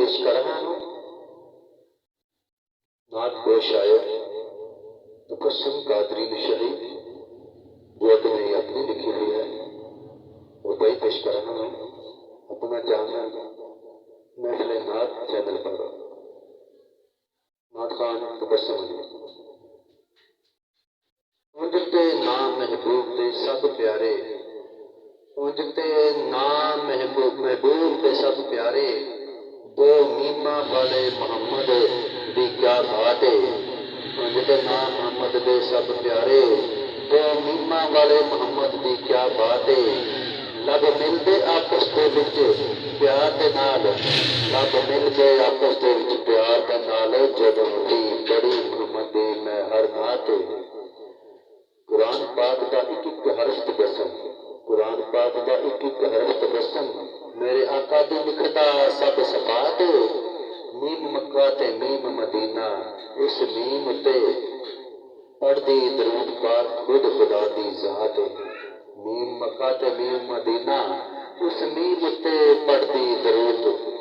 पेश कर रहा हूँ। नात दो शायर मुकस्सम कादरी नशरी जो ने अपनी लिखी हुई है वो वही पेश कर रहा हूँ अपना चैनल महफिल नात चैनल पर। नात खान मुकस्सम उजते नाम महबूब दे सब प्यारे, उजते नाम महबूब दे सब प्यारे, दो मीमा वाले मोहम्मद दी क्या बात है। उजते नाम मोहम्मद दे सब प्यारे, दो मीमा वाले मोहम्मद दी क्या बात है। लब मिलते आपस दे विच प्यार दे नाल, लब मिलते आपस दे विच प्यार दे नाल, जदों दी बड़ी मोहम्मद दी मैं हर नात। कुरान पाक दा एक एक हरफ तबस्सम, कुरान पाक दा एक एक हरफ तबस्सम, मेरे आका दी लिखदा सब सफात। मीम मक्का ते मीम मदीना, इस मीम ते पढ़दी दरूद पाक खुद खुदा दी ज़ात। मीम मक्का ते मीम मदीना, उस मीम ते पढ़दी दरूद